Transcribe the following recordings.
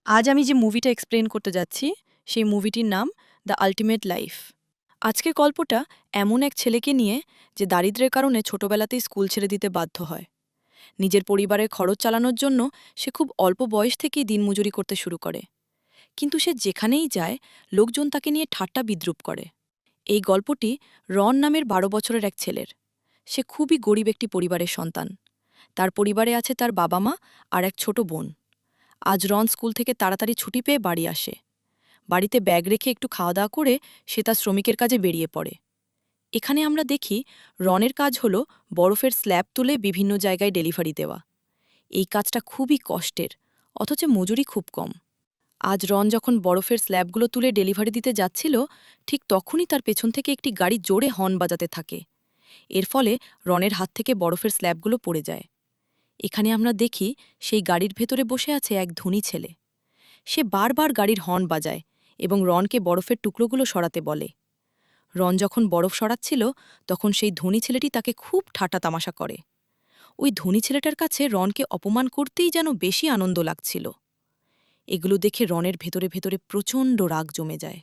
আজ আমি যে মুভিটা এক্সপ্লেন করতে যাচ্ছি সেই মুভিটির নাম দ্য আল্টিমেট লাইফ। আজকের গল্পটা এমন এক ছেলেকে নিয়ে যে দারিদ্র্যের কারণে ছোটবেলাতেই স্কুল ছেড়ে দিতে বাধ্য হয়। নিজের পরিবারের খরচ চালানোর জন্য সে খুব অল্প বয়স থেকেই দিনমজুরি করতে শুরু করে। কিন্তু সে যেখানেই যায় লোকজন তাকে নিয়ে ঠাট্টা বিদ্রুপ করে। এই গল্পটি রন নামের ১২ বছরের এক ছেলের। সে খুবই গরিব একটি পরিবারের সন্তান। তার পরিবারে আছে তার বাবা মা আর এক ছোট বোন। আজ রন স্কুল থেকে তাড়াতাড়ি ছুটি পেয়ে বাড়ি আসে। বাড়িতে ব্যাগ রেখে একটু খাওয়া দাওয়া করে সে তার শ্রমিকের কাজে বেরিয়ে পড়ে। এখানে আমরা দেখি রনের কাজ হল বরফের স্ল্যাব তুলে বিভিন্ন জায়গায় ডেলিভারি দেওয়া। এই কাজটা খুবই কষ্টের, অথচ মজুরি খুব কম। আজ রন যখন বরফের স্ল্যাবগুলো তুলে ডেলিভারি দিতে যাচ্ছিল, ঠিক তখনই তার পেছন থেকে একটি গাড়ি জোরে হর্ন বাজাতে থাকে। এর ফলে রনের হাত থেকে বরফের স্ল্যাবগুলো পড়ে যায়। এখানে আমরা দেখি সেই গাড়ির ভেতরে বসে আছে এক ধনী ছেলে। সে বারবার গাড়ির হর্ন বাজায় এবং রনকে বরফের টুকরোগুলো সরাতে বলে। রন যখন বরফ সরাচ্ছিল তখন সেই ধনী ছেলেটি তাকে খুব ঠাট্টা তামাশা করে। ওই ধনী ছেলেটার কাছে রনকে অপমান করতেই যেন বেশি আনন্দ লাগছিল। এগুলো দেখে রনের ভেতরে ভেতরে প্রচণ্ড রাগ জমে যায়।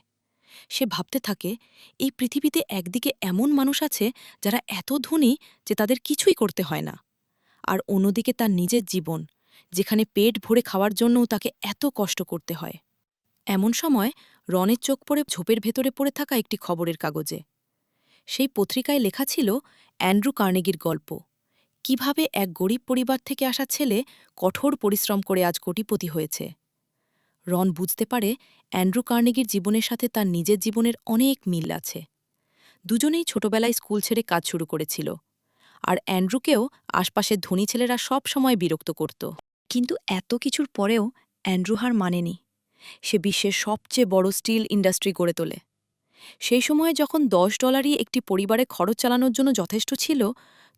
সে ভাবতে থাকে, এই পৃথিবীতে একদিকে এমন মানুষ আছে যারা এত ধনী যে তাদের কিছুই করতে হয় না, আর অন্যদিকে তার নিজের জীবন, যেখানে পেট ভরে খাওয়ার জন্যও তাকে এত কষ্ট করতে হয়। এমন সময় রনের চোখ পড়ে ঝোপের ভেতরে পড়ে থাকা একটি খবরের কাগজে। সেই পত্রিকায় লেখা ছিল অ্যান্ড্রু কার্নেগির গল্প, কিভাবে এক গরিব পরিবার থেকে আসা ছেলে কঠোর পরিশ্রম করে আজ কোটিপতি হয়েছে। রন বুঝতে পারে অ্যান্ড্রু কার্নেগির জীবনের সাথে তার নিজের জীবনের অনেক মিল আছে। দুজনেই ছোটবেলায় স্কুল ছেড়ে কাজ শুরু করেছিল, আর অ্যান্ড্রুকেও আশপাশের ধনী ছেলেরা সব সময় বিরক্ত করত। কিন্তু এত কিছুর পরেও অ্যান্ড্রু হার মানেনি। সে বিশ্বের সবচেয়ে বড় স্টিল ইন্ডাস্ট্রি গড়ে তোলে। সেই সময়ে যখন $10ই একটি পরিবারে খরচ চালানোর জন্য যথেষ্ট ছিল,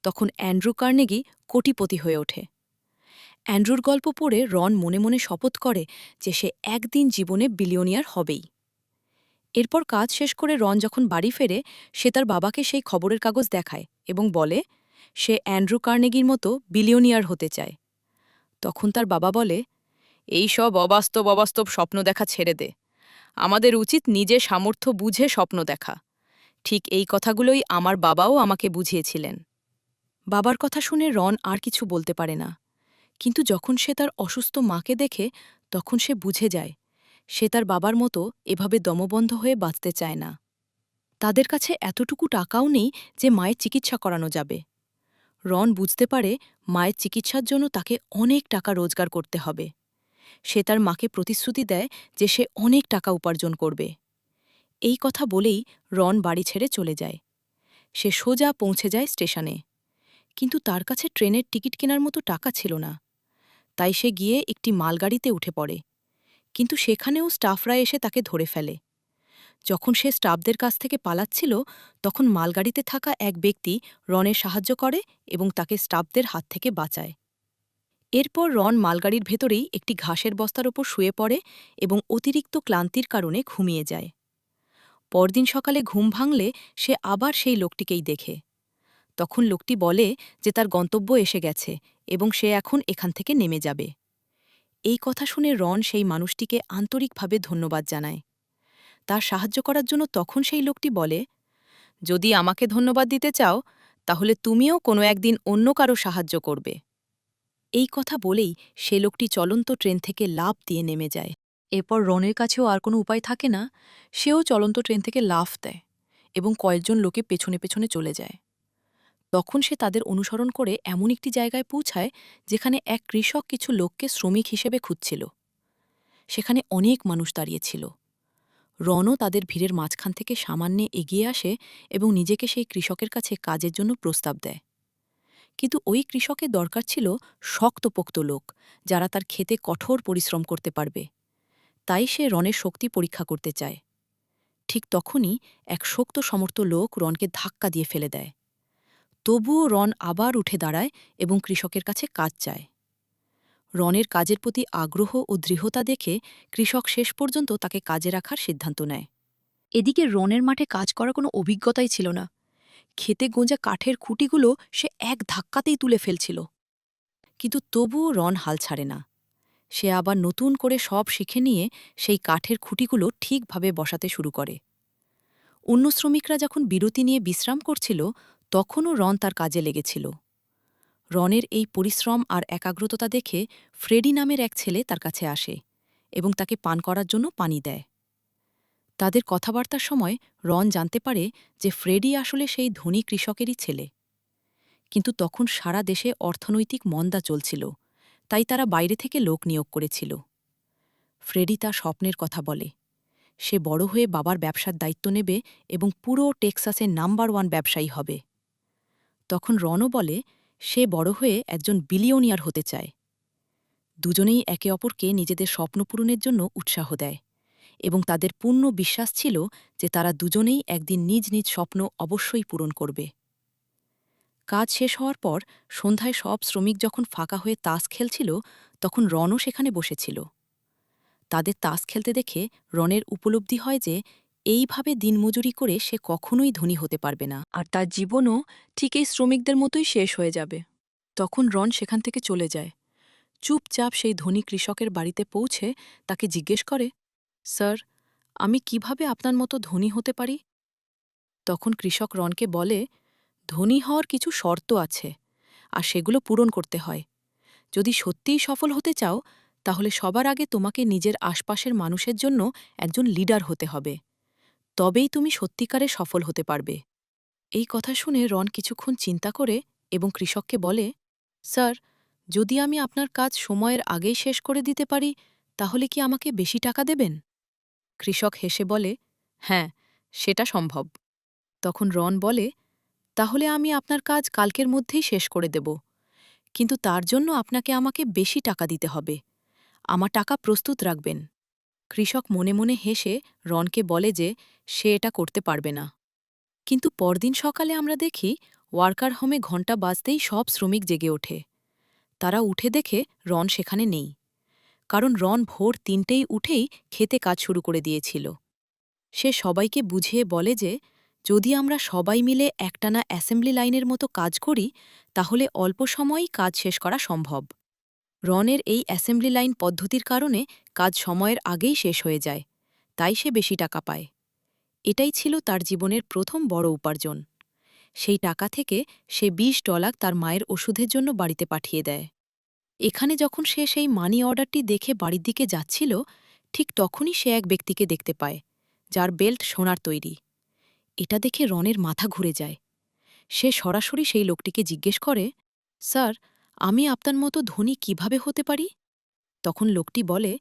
তখন অ্যান্ড্রু কার্নেগি কোটিপতি হয়ে ওঠে। অ্যান্ড্রুর গল্প পড়ে রন মনে মনে শপথ করে যে সে একদিন জীবনে বিলিয়নিয়ার হবেই। এরপর কাজ শেষ করে রন যখন বাড়ি ফেরে, সে তার বাবাকে সেই খবরের কাগজ দেখায় এবং বলে সে অ্যান্ড্রু কার্নেগির মতো বিলিয়নিয়ার হতে চায়। তখন তার বাবা বলে, এই সব অবাস্তব অবাস্তব স্বপ্ন দেখা ছেড়ে দে। আমাদের উচিত নিজের সামর্থ্য বুঝে স্বপ্ন দেখা। ঠিক এই কথাগুলোই আমার বাবাও আমাকে বুঝিয়েছিলেন। বাবার কথা শুনে রন আর কিছু বলতে পারে না। কিন্তু যখন সে তার অসুস্থ মাকে দেখে, তখন সে বুঝে যায় সে তার বাবার মতো এভাবে দমবন্ধ হয়ে বাঁচতে চায় না। তাদের কাছে এতটুকু টাকাও নেই যে মায়ের চিকিৎসা করানো যাবে। রন বুঝতে পারে মায়ের চিকিৎসার জন্য তাকে অনেক টাকা রোজগার করতে হবে। সে তার মাকে প্রতিশ্রুতি দেয় যে সে অনেক টাকা উপার্জন করবে। এই কথা বলেই রন বাড়ি ছেড়ে চলে যায়। সে সোজা পৌঁছে যায় স্টেশনে। কিন্তু তার কাছে ট্রেনের টিকিট কেনার মতো টাকা ছিল না। তাই সে গিয়ে একটি মালগাড়িতে উঠে পড়ে। কিন্তু সেখানেও স্টাফরা এসে তাকে ধরে ফেলে। যখন সে স্টাফদের কাছ থেকে পালাচ্ছিল, তখন মালগাড়িতে থাকা এক ব্যক্তি রনের সাহায্য করে এবং তাকে স্টাফদের হাত থেকে বাঁচায়। এরপর রন মালগাড়ির ভেতরেই একটি ঘাসের বস্তার ওপর শুয়ে পড়ে এবং অতিরিক্ত ক্লান্তির কারণে ঘুমিয়ে যায়। পরদিন সকালে ঘুম ভাঙলে সে আবার সেই লোকটিকেই দেখে। তখন লোকটি বলে যে তার গন্তব্য এসে গেছে এবং সে এখন এখান থেকে নেমে যাবে। এই কথা শুনে রন সেই মানুষটিকে আন্তরিকভাবে ধন্যবাদ জানায়। তার সাহায্য করার জন্য তখন সেই লোকটি বলে, যদি আমাকে ধন্যবাদ দিতে চাও তাহলে তুমিও কোনো একদিন অন্য কারো সাহায্য করবে। এই কথা বলেই সে লোকটি চলন্ত ট্রেন থেকে লাফ দিয়ে নেমে যায়। এরপর রনের কাছেও আর কোনো উপায় থাকে না। সেও চলন্ত ট্রেন থেকে লাফ দেয় এবং কয়েকজন লোকে পেছনে পেছনে চলে যায়। তখন সে তাদের অনুসরণ করে এমন একটি জায়গায় পৌঁছায় যেখানে এক কৃষক কিছু লোককে শ্রমিক হিসেবে খুঁজছিল। সেখানে অনেক মানুষ দাঁড়িয়েছিল। রনও তাদের ভিড়ের মাঝখান থেকে সামান্যে এগিয়ে আসে এবং নিজেকে সেই কৃষকের কাছে কাজের জন্য প্রস্তাব দেয়। কিন্তু ওই কৃষকের দরকার ছিল শক্তপোক্ত লোক, যারা তার ক্ষেতে কঠোর পরিশ্রম করতে পারবে। তাই সে রনের শক্তি পরীক্ষা করতে চায়। ঠিক তখনই এক শক্ত সমর্থ লোক রনকে ধাক্কা দিয়ে ফেলে দেয়। তবুও রন আবার উঠে দাঁড়ায় এবং কৃষকের কাছে কাজ চায়। রনের কাজের প্রতি আগ্রহ ও দৃঢ়তা দেখে কৃষক শেষ পর্যন্ত তাকে কাজে রাখার সিদ্ধান্ত নেয়। এদিকে রনের মাঠে কাজ করার কোনো অভিজ্ঞতাই ছিল না। ক্ষেতে গোঁজা কাঠের খুঁটিগুলো সে এক ধাক্কাতেই তুলে ফেলছিল। কিন্তু তবুও রন হাল ছাড়ে না। সে আবার নতুন করে সব শিখে নিয়ে সেই কাঠের খুঁটিগুলো ঠিকভাবে বসাতে শুরু করে। অন্য শ্রমিকরা যখন বিরতি নিয়ে বিশ্রাম করছিল, তখনও রন তার কাজে লেগেছিল। রনের এই পরিশ্রম আর একাগ্রতা দেখে ফ্রেডি নামের এক ছেলে তার কাছে আসে এবং তাকে পান করার জন্য পানি দেয়। তাদের কথাবার্তার সময় রন জানতে পারে যে ফ্রেডি আসলে সেই ধনী কৃষকেরই ছেলে। কিন্তু তখন সারা দেশে অর্থনৈতিক মন্দা চলছিল, তাই তারা বাইরে থেকে লোক নিয়োগ করেছিল। ফ্রেডি তার স্বপ্নের কথা বলে। সে বড় হয়ে বাবার ব্যবসার দায়িত্ব নেবে এবং পুরো টেক্সাসের নাম্বার 1 ব্যবসায়ী হবে। তখন রনও বলে সে বড় হয়ে একজন বিলিয়নিয়ার হতে চায়। দুজনেই একে অপরকে নিজেদের স্বপ্ন পূরণের জন্য উৎসাহ দেয় এবং তাদের পূর্ণ বিশ্বাস ছিল যে তারা দুজনেই একদিন নিজ নিজ স্বপ্ন অবশ্যই পূরণ করবে। কাজ শেষ হওয়ার পর সন্ধ্যায় সব শ্রমিক যখন ফাঁকা হয়ে তাস খেলছিল, তখন রনও সেখানে বসেছিল। তাদের তাস খেলতে দেখে রনের উপলব্ধি হয় যে এইভাবে দিনমজুরি করে সে কখনোই ধনী হতে পারবে না, আর তার জীবনও ঠিক এই শ্রমিকদের মতোই শেষ হয়ে যাবে। তখন রন সেখান থেকে চলে যায়। চুপচাপ সেই ধনী কৃষকের বাড়িতে পৌঁছে তাকে জিজ্ঞেস করে, স্যার, আমি কিভাবে আপনার মতো ধনী হতে পারি? তখন কৃষক রনকে বলে, ধনী হওয়ার কিছু শর্ত আছে, আর সেগুলো পূরণ করতে হয়। যদি সত্যিই সফল হতে চাও, তাহলে সবার আগে তোমাকে নিজের আশপাশের মানুষের জন্য একজন লিডার হতে হবে। তবেই তুমি সত্যিকারে সফল হতে পারবে। এই কথা শুনে রন কিছুক্ষণ চিন্তা করে এবং কৃষককে বলে, স্যার, যদি আমি আপনার কাজ সময়ের আগেই শেষ করে দিতে পারি, তাহলে কি আমাকে বেশি টাকা দেবেন? কৃষক হেসে বলে, হ্যাঁ, সেটা সম্ভব। তখন রন বলে, তাহলে আমি আপনার কাজ কালকের মধ্যেই শেষ করে দেব, কিন্তু তার জন্য আপনাকে আমাকে বেশি টাকা দিতে হবে। আমার টাকা প্রস্তুত রাখবেন। কৃষক মনে মনে হেসে রনকে বলে যে সে এটা করতে পারবে না। কিন্তু পরদিন সকালে আমরা দেখি ওয়ার্কার হোমে ঘণ্টা বাজতেই সব শ্রমিক জেগে ওঠে। তারা উঠে দেখে রন সেখানে নেই, কারণ রন ভোর 3টেই উঠেই খেতে কাজ শুরু করে দিয়েছিল। সে সবাইকে বুঝিয়ে বলে যে যদি আমরা সবাই মিলে একটানা অ্যাসেম্বলি লাইনের মতো কাজ করি, তাহলে অল্প সময়েই কাজ শেষ করা সম্ভব। রনের এই অ্যাসেম্বলি লাইন পদ্ধতির কারণে কাজ সময়ের আগেই শেষ হয়ে যায়, তাই সে বেশি টাকা পায়। এটাই ছিল তার জীবনের প্রথম বড় উপার্জন। সেই টাকা থেকে সে $20 তার মায়ের ওষুধের জন্য বাড়িতে পাঠিয়ে দেয়। এখানে যখন সে সেই মানি অর্ডারটি দেখে বাড়ির দিকে যাচ্ছিল, ঠিক তখনই সে এক ব্যক্তিকে দেখতে পায়, যার বেল্ট সোনার তৈরি। এটা দেখে রনের মাথা ঘুরে যায়। সে সরাসরি সেই লোকটিকে জিজ্ঞেস করে, স্যার, আমি আপনার মতো ধনী কিভাবে হতে পারি? তখন লোকটি বলে,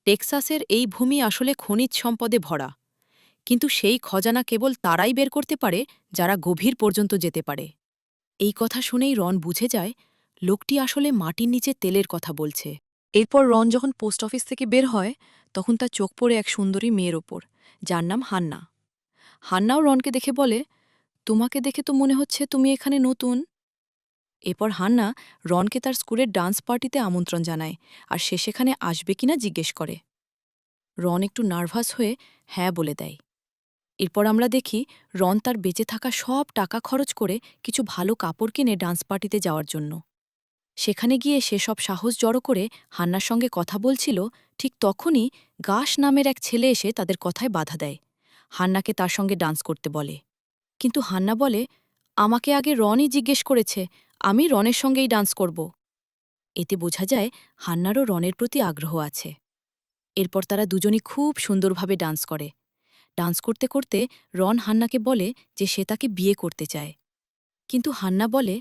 টেক্সাসের এই ভূমি আসলে খনিজ সম্পদে ভরা, কিন্তু সেই খজানা কেবল তারাই বের করতে পারে যারা গভীর পর্যন্ত যেতে পারে। এই কথা শুনেই রন বুঝে যায় লোকটি আসলে মাটির নিচে তেলের কথা বলছে। এরপর রন যখন পোস্ট অফিস থেকে বের হয়, তখন তার চোখ পড়ে এক সুন্দরী মেয়ের ওপর, যার নাম হান্না। হান্নাও রনকে দেখে বলে, তোমাকে দেখে তো মনে হচ্ছে তুমি এখানে নতুন। এরপর হান্না রনকে তার স্কুলের ডান্স পার্টিতে আমন্ত্রণ জানায়, আর সে সেখানে আসবে কিনা জিজ্ঞেস করে। রন একটু নার্ভাস হয়ে হ্যাঁ বলে দেয়। এরপর আমরা দেখি রন তার বেঁচে থাকা সব টাকা খরচ করে কিছু ভালো কাপড় কিনে ডান্স পার্টিতে যাওয়ার জন্য। সেখানে গিয়ে সে সব সাহস জড়ো করে হান্নার সঙ্গে কথা বলছিল, ঠিক তখনই গাশ নামের এক ছেলে এসে তাদের কথায় বাধা দেয়। হান্নাকে তার সঙ্গে ডান্স করতে বলে। কিন্তু হান্না বলে, আমাকে আগে রনই জিজ্ঞেস করেছে, আমি রনের সঙ্গেই ডান্স করব। এতে বোঝা যায় হান্নারও রনের প্রতি আগ্রহ আছে। এরপর তারা দুজনই খুব সুন্দরভাবে ডান্স করে। ডান্স করতে করতে রন হান্নাকে বলে যে সে তাকে বিয়ে করতে চায়। কিন্তু হান্না বলে,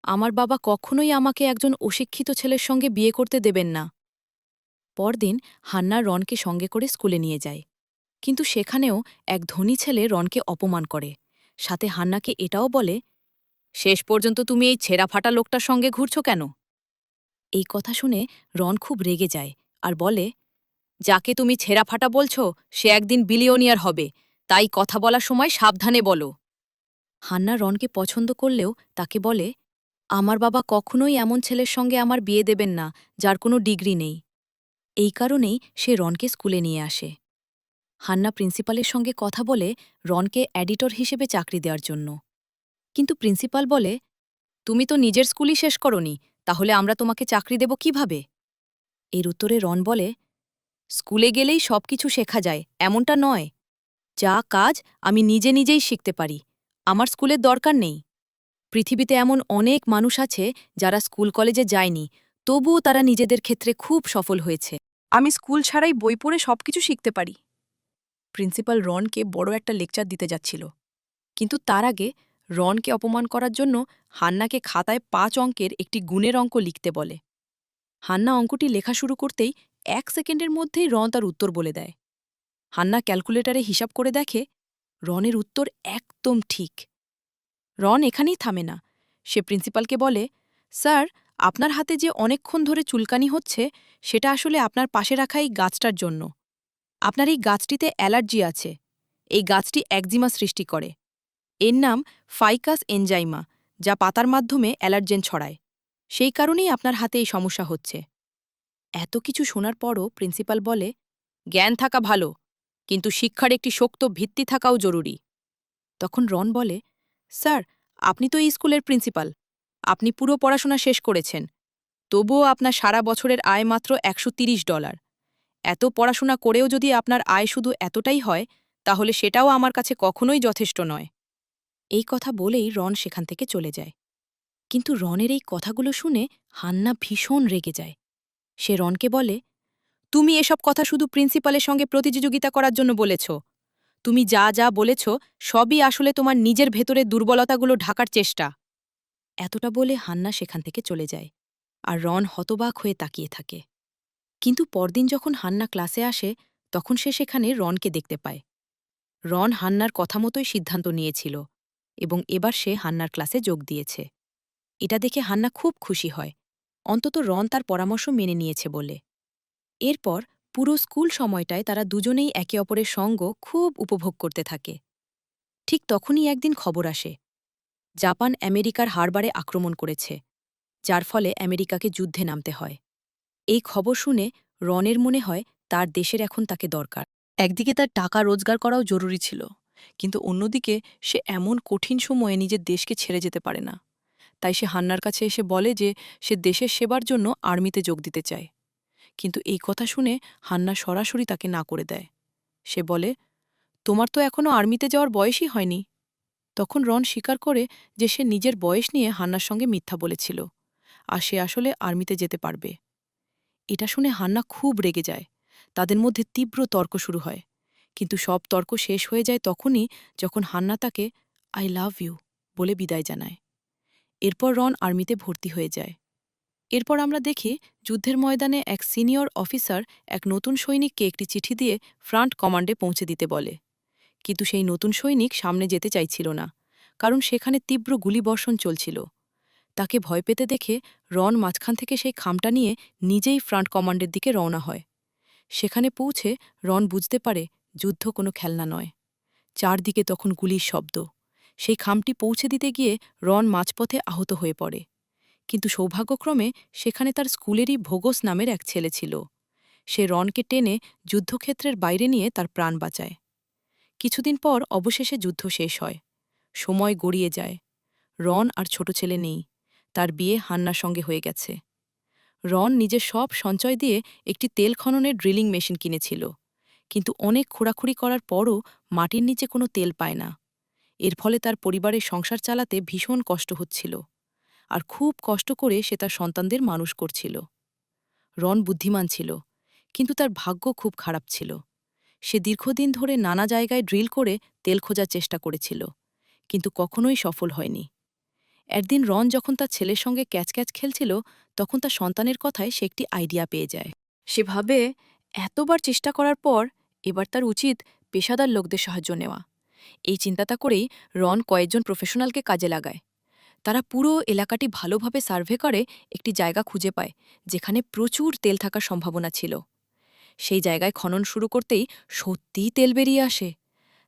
আমার বাবা কখনোই আমাকে একজন অশিক্ষিত ছেলের সঙ্গে বিয়ে করতে দেবেন না। পরদিন হান্না রনকে সঙ্গে করে স্কুলে নিয়ে যায়। কিন্তু সেখানেও এক ধনী ছেলে রনকে অপমান করে, সাথে হান্নাকে এটাও বলে, শেষ পর্যন্ত তুমি এই ছেঁড়াফাটা লোকটার সঙ্গে ঘুরছ কেন? এই কথা শুনে রন খুব রেগে যায় আর বলে, যাকে তুমি ছেঁড়াফাটা বলছ সে একদিন বিলিয়নিয়ার হবে, তাই কথা বলার সময় সাবধানে বলো। হান্না রনকে পছন্দ করলেও তাকে বলে, আমার বাবা কখনোই এমন ছেলের সঙ্গে আমার বিয়ে দেবেন না যার কোনো ডিগ্রি নেই। এই কারণেই সে রনকে স্কুলে নিয়ে আসে। হান্না প্রিন্সিপালের সঙ্গে কথা বলে রনকে এডিটর হিসেবে চাকরি দেওয়ার জন্য। কিন্তু প্রিন্সিপাল বলে, তুমি তো নিজের স্কুলই শেষ করনি, তাহলে আমরা তোমাকে চাকরি দেব কিভাবে? এর উত্তরে রন বলে, স্কুলে গেলেই সবকিছু শেখা যায় এমনটা নয়। যা কাজ আমি নিজে নিজেই শিখতে পারি, আমার স্কুলের দরকার নেই। পৃথিবীতে এমন অনেক মানুষ আছে যারা স্কুল কলেজে যায়নি, তবুও তারা নিজেদের ক্ষেত্রে খুব সফল হয়েছে। আমি স্কুল ছাড়াই বই পড়ে সবকিছু শিখতে পারি। প্রিন্সিপাল রনকে বড় একটা লেকচার দিতে যাচ্ছিল, কিন্তু তার আগে রনকে অপমান করার জন্য হান্নাকে খাতায় ৫ অঙ্কের একটি গুণের অঙ্ক লিখতে বলে। হান্না অঙ্কটি লেখা শুরু করতেই ১ সেকেন্ডের মধ্যেই রন তার উত্তর বলে দেয়। হান্না ক্যালকুলেটরে হিসাব করে দেখে রনের উত্তর একদম ঠিক। রন এখানেই থামে না, সে প্রিন্সিপালকে বলে, স্যার, আপনার হাতে যে অনেকক্ষণ ধরে চুলকানি হচ্ছে সেটা আসলে আপনার পাশে রাখা এই গাছটার জন্য। আপনার এই গাছটিতে অ্যালার্জি আছে। এই গাছটি একজিমা সৃষ্টি করে। এর নাম ফাইকাস এনজাইমা, যা পাতার মাধ্যমে অ্যালার্জেন ছড়ায়। সেই কারণেই আপনার হাতে এই সমস্যা হচ্ছে। এত কিছু শোনার পরও প্রিন্সিপাল বলে, জ্ঞান থাকা ভালো, কিন্তু শিক্ষার একটি শক্ত ভিত্তি থাকাও জরুরি। তখন রন বলে, স্যার, আপনি তো এই স্কুলের প্রিন্সিপাল, আপনি পুরো পড়াশোনা শেষ করেছেন, তবুও আপনার সারা বছরের আয় মাত্র $১৩০। এত পড়াশোনা করেও যদি আপনার আয় শুধু এতটাই হয়, তাহলে সেটাও আমার কাছে কখনোই যথেষ্ট নয়। এই কথা বলেই রন সেখান থেকে চলে যায়। কিন্তু রনের এই কথাগুলো শুনে হান্না ভীষণ রেগে যায়। সে রনকে বলে, তুমি এসব কথা শুধু প্রিন্সিপালের সঙ্গে প্রতিযোগিতা করার জন্য বলেছ। তুমি যা যা বলেছ সবই আসলে তোমার নিজের ভেতরের দুর্বলতাগুলো ঢাকার চেষ্টা। এতটা বলে হান্না সেখান থেকে চলে যায়, আর রন হতবাক হয়ে তাকিয়ে থাকে। কিন্তু পরদিন যখন হান্না ক্লাসে আসে, তখন সে সেখানে রনকে দেখতে পায়। রন হান্নার কথা মতোই সিদ্ধান্ত নিয়েছিল, এবং এবার সে হান্নার ক্লাসে যোগ দিয়েছে। এটা দেখে হান্না খুব খুশি হয়, অন্তত রন তার পরামর্শ মেনে নিয়েছে বলে। এরপর পুরো স্কুল সময়টায় তারা দুজনেই একে অপরের সঙ্গ খুব উপভোগ করতে থাকে। ঠিক তখনই একদিন খবর আসে, জাপান আমেরিকার হারবারে আক্রমণ করেছে, যার ফলে আমেরিকাকে যুদ্ধে নামতে হয়। এই খবর শুনে রনের মনে হয় তার দেশের এখন তাকে দরকার। একদিকে তার টাকা রোজগার করাও জরুরি ছিল, কিন্তু অন্যদিকে সে এমন কঠিন সময়ে নিজের দেশকে ছেড়ে যেতে পারে না। তাই সে হান্নার কাছে এসে বলে যে সে দেশের সেবার জন্য আর্মিতে যোগ দিতে চায়। কিন্তু এই কথা শুনে হান্না সরাসরি তাকে না করে দেয়। সে বলে, তোমার তো এখনও আর্মিতে যাওয়ার বয়সই হয়নি। তখন রন স্বীকার করে যে সে নিজের বয়স নিয়ে হান্নার সঙ্গে মিথ্যা বলেছিল, আর সে আসলে আর্মিতে যেতে পারবে। এটা শুনে হান্না খুব রেগে যায়। তাদের মধ্যে তীব্র তর্ক শুরু হয়, কিন্তু সব তর্ক শেষ হয়ে যায় তখনই যখন হান্না তাকে আই লাভ ইউ বলে বিদায় জানায়। এরপর রন আর্মিতে ভর্তি হয়ে যায়। এরপর আমরা দেখি যুদ্ধের ময়দানে এক সিনিয়র অফিসার এক নতুন সৈনিককে একটি চিঠি দিয়ে ফ্রন্ট কমান্ডে পৌঁছে দিতে বলে। কিন্তু সেই নতুন সৈনিক সামনে যেতে চাইছিল না, কারণ সেখানে তীব্র গুলিবর্ষণ চলছিল। তাকে ভয় পেতে দেখে রন মাঝখান থেকে সেই খামটা নিয়ে নিজেই ফ্রন্ট কমান্ডের দিকে রওনা হয়। সেখানে পৌঁছে রন বুঝতে পারে যুদ্ধ কোনো খেলনা নয়। চারদিকে তখন গুলির শব্দ। সেই খামটি পৌঁছে দিতে গিয়ে রন মাঝপথে আহত হয়ে পড়ে। কিন্তু সৌভাগ্যক্রমে সেখানে তার স্কুলেরই ভোগস নামের এক ছেলে ছিল। সে রনকে টেনে যুদ্ধক্ষেত্রের বাইরে নিয়ে তার প্রাণ বাঁচায়। কিছুদিন পর অবশেষে যুদ্ধ শেষ হয়। সময় গড়িয়ে যায়। রন আর ছোট ছেলে নেই, তার বিয়ে হান্নার সঙ্গে হয়ে গেছে। রন নিজের সব সঞ্চয় দিয়ে একটি তেল খননের ড্রিলিং মেশিন কিনেছিল, কিন্তু অনেক খোঁড়াখুড়ি করার পরও মাটির নিচে কোনো তেল পায় না। এর ফলে তার পরিবারের সংসার চালাতে ভীষণ কষ্ট হচ্ছিল, আর খুব কষ্ট করে সে তার সন্তানদের মানুষ করছিল। রন বুদ্ধিমান ছিল, কিন্তু তার ভাগ্য খুব খারাপ ছিল। সে দীর্ঘদিন ধরে নানা জায়গায় ড্রিল করে তেল খোঁজার চেষ্টা করেছিল, কিন্তু কখনোই সফল হয়নি। একদিন রন যখন তার ছেলের সঙ্গে ক্যাচ ক্যাচ খেলছিল, তখন তার সন্তানের কথায় সে একটি আইডিয়া পেয়ে যায়। সে ভাবে, এতবার চেষ্টা করার পর এবার তার উচিত পেশাদার লোকদের সাহায্য নেওয়া। এই চিন্তাটা করেই রন কয়েকজন প্রফেশনালকে কাজে লাগায়। তারা পুরো এলাকাটি ভালোভাবে সার্ভে করে একটি জায়গা খুঁজে পায় যেখানে প্রচুর তেল থাকার সম্ভাবনা ছিল। সেই জায়গায় খনন শুরু করতেই সত্যিই তেল বেরিয়ে আসে।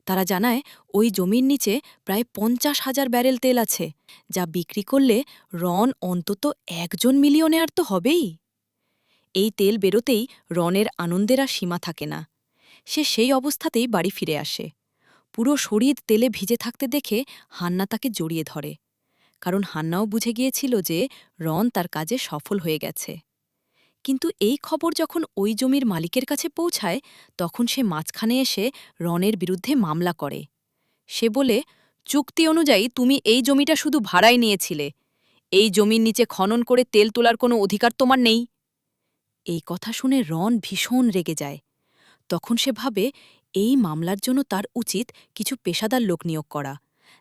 তারা জানায় ওই জমির নিচে প্রায় ৫০,০০০ ব্যারেল তেল আছে, যা বিক্রি করলে রন অন্তত একজন মিলিয়নেয়ার তো হবেই। এই তেল বেরোতেই রনের আনন্দের আর সীমা থাকে না। সে সেই অবস্থাতেই বাড়ি ফিরে আসে। পুরো শরীর তেলে ভিজে থাকতে দেখে হান্না তাকে জড়িয়ে ধরে, কারণ হান্নাও বুঝে গিয়েছিল যে রন তার কাজে সফল হয়ে গেছে। কিন্তু এই খবর যখন ওই জমির মালিকের কাছে পৌঁছায় তখন সে মাঝখানে এসে রনের বিরুদ্ধে মামলা করে। সে বলে, চুক্তি অনুযায়ী তুমি এই জমিটা শুধু ভাড়ায় নিয়েছিলে। এই জমির নিচে খনন করে তেল তোলার কোনো অধিকার তোমার নেই। এই কথা শুনে রন ভীষণ রেগে যায়। তখন সে ভাবে এই মামলার জন্য তার উচিত কিছু পেশাদার লোক নিয়োগ করা,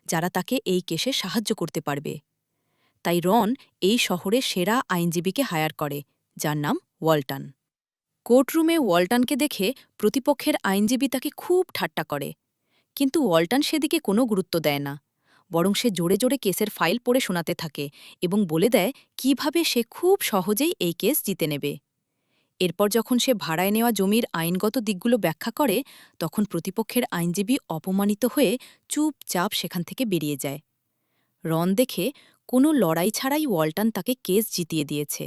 যারা তাকে এই কেসে সাহায্য করতে পারবে। তাই রন এই শহরে সেরা আইনজীবীকে হায়ার করে, যার নাম ওয়াল্টন। কোর্টরুমে ওয়াল্টনকে দেখে প্রতিপক্ষের আইনজীবী তাকে খুব ঠাট্টা করে, কিন্তু ওয়াল্টন সেদিকে কোনো গুরুত্ব দেয় না। বরং সে জোরে জোরে কেসের ফাইল পড়ে শোনাতে থাকে এবং বলে দেয় কিভাবে সে খুব সহজেই এই কেস জিতে নেবে। এরপর যখন সে ভাড়ায় নেওয়া জমির আইনগত দিকগুলো ব্যাখ্যা করে তখন প্রতিপক্ষের আইনজীবী অপমানিত হয়ে চুপচাপ সেখান থেকে বেরিয়ে যায়। রন দেখে কোনো লড়াই ছাড়াই ওয়াল্টন তাকে কেস জিতিয়ে দিয়েছে।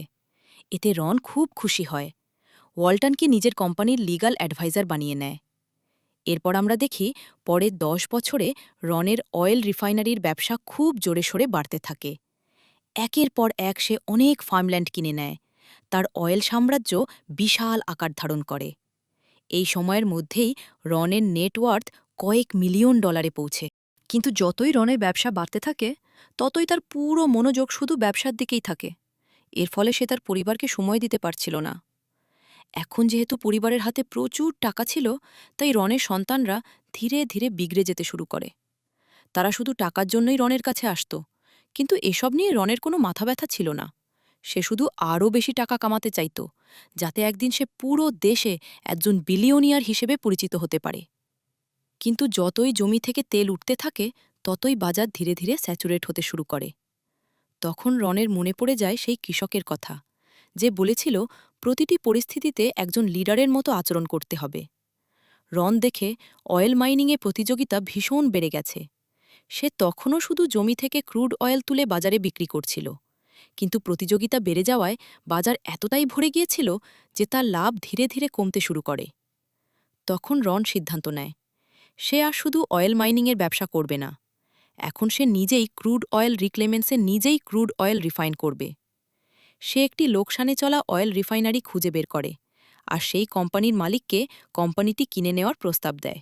এতে রন খুব খুশি হয়। ওয়াল্টনকে নিজের কোম্পানির লিগ্যাল অ্যাডভাইজার বানিয়ে নেয়। এরপর আমরা দেখি পরের ১০ বছরে রনের অয়েল রিফাইনারির ব্যবসা খুব জোরে সোরে বাড়তে থাকে। একের পর এক সে অনেক ফার্মল্যান্ড কিনে নেয়। তার অয়েল সাম্রাজ্য বিশাল আকার ধারণ করে। এই সময়ের মধ্যেই রনের নেটওয়ার্থ কয়েক মিলিয়ন ডলারে পৌঁছে। কিন্তু যতই রনের ব্যবসা বাড়তে থাকে ততই তার পুরো মনোযোগ শুধু ব্যবসার দিকেই থাকে। এর ফলে সে তার পরিবারকে সময় দিতে পারছিল না। এখন যেহেতু পরিবারের হাতে প্রচুর টাকা ছিল, তাই রনের সন্তানরা ধীরে ধীরে বিগড়ে যেতে শুরু করে। তারা শুধু টাকার জন্যই রনের কাছে আসত, কিন্তু এসব নিয়ে রনের কোনো মাথা ব্যথা ছিল না। সে শুধু আরও বেশি টাকা কামাতে চাইত, যাতে একদিন সে পুরো দেশে একজন বিলিয়নিয়ার হিসেবে পরিচিত হতে পারে। কিন্তু যতই জমি থেকে তেল উঠতে থাকে ততই বাজার ধীরে ধীরে স্যাচুরেট হতে শুরু করে। তখন রনের মনে পড়ে যায় সেই কৃষকের কথা, যে বলেছিল প্রতিটি পরিস্থিতিতে একজন লিডারের মতো আচরণ করতে হবে। রন দেখে অয়েল মাইনিংয়ে প্রতিযোগিতা ভীষণ বেড়ে গেছে। সে তখনও শুধু জমি থেকে ক্রুড অয়েল তুলে বাজারে বিক্রি করছিল, কিন্তু প্রতিযোগিতা বেড়ে যাওয়ায় বাজার এতটাই ভরে গিয়েছিল যে তার লাভ ধীরে ধীরে কমতে শুরু করে। তখন রন সিদ্ধান্ত নেয় সে আর শুধু অয়েল মাইনিংয়ের ব্যবসা করবে না। এখন সে নিজেই ক্রুড অয়েল রিক্লেমেন্সে নিজেই ক্রুড অয়েল রিফাইন করবে। সে একটি লোকসানে চলা অয়েল রিফাইনারি খুঁজে বের করে আর সেই কোম্পানির মালিককে কোম্পানিটি কিনে নেওয়ার প্রস্তাব দেয়।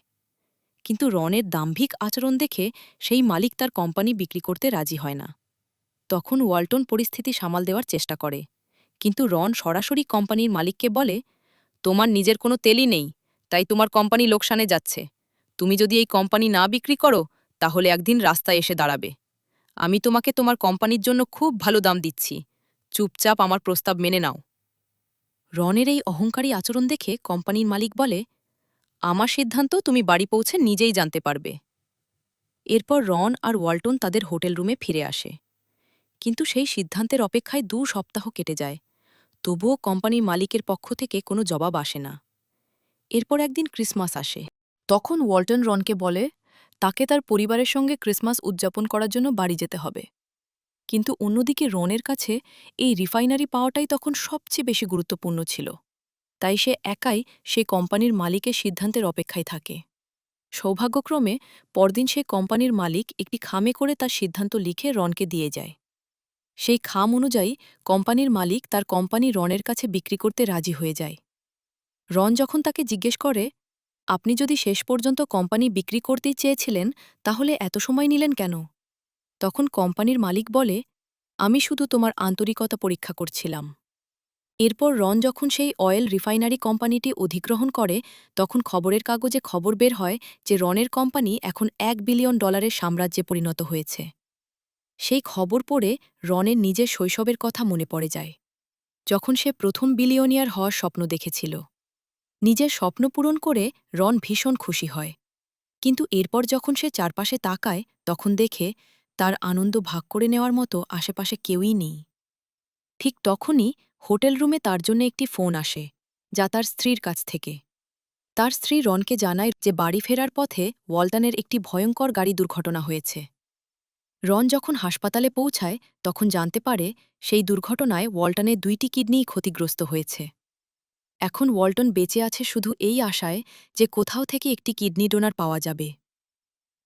কিন্তু রনের দাম্ভিক আচরণ দেখে সেই মালিক তার কোম্পানি বিক্রি করতে রাজি হয় না। তখন ওয়াল্টন পরিস্থিতি সামাল দেওয়ার চেষ্টা করে, কিন্তু রন সরাসরি কোম্পানির মালিককে বলে, তোমার নিজের কোনো তেলই নেই, তাই তোমার কোম্পানি লোকসানে যাচ্ছে। তুমি যদি এই কোম্পানি না বিক্রি করো তাহলে একদিন রাস্তায় এসে দাঁড়াবে। আমি তোমাকে তোমার কোম্পানির জন্য খুব ভালো দাম দিচ্ছি, চুপচাপ আমার প্রস্তাব মেনে নাও। রনের এই অহংকারী আচরণ দেখে কোম্পানির মালিক বলে, আমার সিদ্ধান্ত তুমি বাড়ি পৌঁছে নিজেই জানতে পারবে। এরপর রন আর ওয়াল্টন তাদের হোটেল রুমে ফিরে আসে। কিন্তু সেই সিদ্ধান্তের অপেক্ষায় ২ সপ্তাহ কেটে যায়, তবুও কোম্পানির মালিকের পক্ষ থেকে কোনো জবাব আসে না। এরপর একদিন ক্রিসমাস আসে। তখন ওয়াল্টন রনকে বলে তাকে তার পরিবারের সঙ্গে ক্রিসমাস উদযাপন করার জন্য বাড়ি যেতে হবে। কিন্তু অন্যদিকে রনের কাছে এই রিফাইনারি পাওয়াটাই তখন সবচেয়ে বেশি গুরুত্বপূর্ণ ছিল। তাই সে একাই সেই কোম্পানির মালিকের সিদ্ধান্তের অপেক্ষায় থাকে। সৌভাগ্যক্রমে পরদিন সেই কোম্পানির মালিক একটি খামে করে তার সিদ্ধান্ত লিখে রনকে দিয়ে যায়। সেই খাম অনুযায়ী কোম্পানির মালিক তার কোম্পানি রনের কাছে বিক্রি করতে রাজি হয়ে যায়। রন যখন তাকে জিজ্ঞেস করে, আপনি যদি শেষ পর্যন্ত কোম্পানি বিক্রি করতেই চেয়েছিলেন তাহলে এত সময় নিলেন কেন? তখন কোম্পানির মালিক বলে, আমি শুধু তোমার আন্তরিকতা পরীক্ষা করছিলাম। এরপর রন যখন সেই অয়েল রিফাইনারি কোম্পানিটি অধিগ্রহণ করে তখন খবরের কাগজে খবর বের হয় যে রনের কোম্পানি এখন $1 বিলিয়ন সাম্রাজ্যে পরিণত হয়েছে। সেই খবর পড়ে রনের নিজের শৈশবের কথা মনে পড়ে যায়, যখন সে প্রথম বিলিয়নিয়ার হওয়ার স্বপ্ন দেখেছিল। নিজের স্বপ্ন পূরণ করে রন ভীষণ খুশি হয়। কিন্তু এরপর যখন সে চারপাশে তাকায় তখন দেখে তার আনন্দ ভাগ করে নেওয়ার মতো আশেপাশে কেউই নেই। ঠিক তখনই হোটেল রুমে তার জন্য একটি ফোন আসে, যা তার স্ত্রীর কাছ থেকে। তার স্ত্রী রনকে জানায় যে বাড়ি ফেরার পথে ওয়াল্টনের একটি ভয়ঙ্কর গাড়ি দুর্ঘটনা হয়েছে। রন যখন হাসপাতালে পৌঁছায় তখন জানতে পারে সেই দুর্ঘটনায় ওয়াল্টনের ২টি কিডনিই ক্ষতিগ্রস্ত হয়েছে। এখন ওয়াল্টন বেঁচে আছে শুধু এই আশায় যে কোথাও থেকে একটি কিডনি ডোনার পাওয়া যাবে।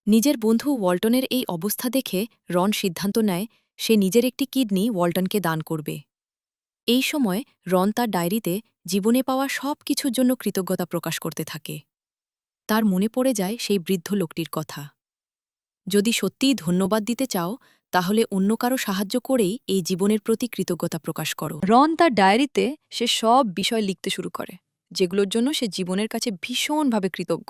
নিজের বন্ধু ওয়াল্টনের এই অবস্থা দেখে রন সিদ্ধান্ত নেয় সে নিজের একটি কিডনি ওয়াল্টনকে দান করবে। এই সময় রন তার ডায়েরিতে জীবনে পাওয়া সব কিছুর জন্য কৃতজ্ঞতা প্রকাশ করতে থাকে। তার মনে পড়ে যায় সেই বৃদ্ধ লোকটির কথা। যদি সত্যিই ধন্যবাদ দিতে চাও, তাহলে অন্য কারো সাহায্য করেই এই জীবনের প্রতি কৃতজ্ঞতা প্রকাশ করো। রন তার ডায়েরিতে সে সব বিষয় লিখতে শুরু করে, যেগুলোর জন্য সে জীবনের কাছে ভীষণভাবে কৃতজ্ঞ।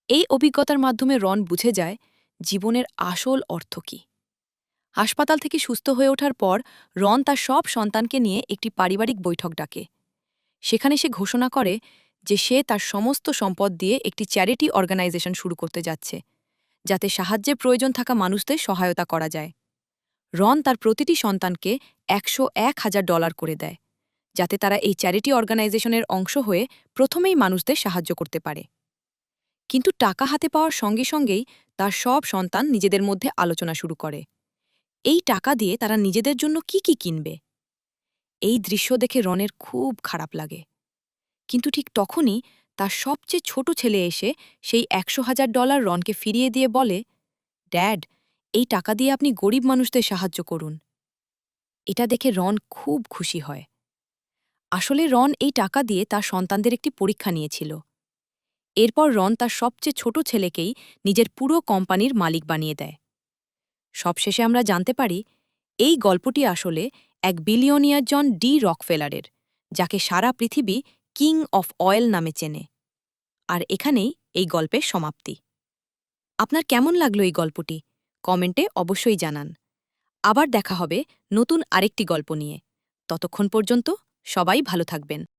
এই অভিজ্ঞতার মাধ্যমে রন বুঝে যায় জীবনের আসল অর্থ কী। হাসপাতাল থেকে সুস্থ হয়ে ওঠার পর রন তার সব সন্তানকে নিয়ে একটি পারিবারিক বৈঠক ডাকে। সেখানে সে ঘোষণা করে যে সে তার সমস্ত সম্পদ দিয়ে একটি চ্যারিটি অর্গানাইজেশন শুরু করতে যাচ্ছে, যাতে সাহায্যের প্রয়োজন থাকা মানুষদের সহায়তা করা যায়। রন তার প্রতিটি সন্তানকে $101,000 করে দেয়, যাতে তারা এই চ্যারিটি অর্গানাইজেশনের অংশ হয়ে প্রথমেই মানুষদের সাহায্য করতে পারে। কিন্তু টাকা হাতে পাওয়ার সঙ্গে সঙ্গেই তার সব সন্তান নিজেদের মধ্যে আলোচনা শুরু করে, এই টাকা দিয়ে তারা নিজেদের জন্য কি কি কিনবে। এই দৃশ্য দেখে রনের খুব খারাপ লাগে। কিন্তু ঠিক তখনই তার সবচেয়ে ছোট ছেলে এসে সেই $100,000 রনকে ফিরিয়ে দিয়ে বলে, ড্যাড, এই টাকা দিয়ে আপনি গরিব মানুষদের সাহায্য করুন। এটা দেখে রন খুব খুশি হয়। আসলে রন এই টাকা দিয়ে তার সন্তানদের একটি পরীক্ষা নিয়েছিল। এরপর রন তার সবচেয়ে ছোট ছেলেকেই নিজের পুরো কোম্পানির মালিক বানিয়ে দেয়। সবশেষে আমরা জানতে পারি এই গল্পটি আসলে এক বিলিয়নিয়ার জন ডি রকফেলারের, যাকে সারা পৃথিবী কিং অফ অয়েল নামে চেনে। আর এখানেই এই গল্পের সমাপ্তি। আপনার কেমন লাগলো এই গল্পটি? কমেন্টে অবশ্যই জানান। আবার দেখা হবে নতুন আরেকটি গল্প নিয়ে। ততক্ষণ পর্যন্ত সবাই ভালো থাকবেন।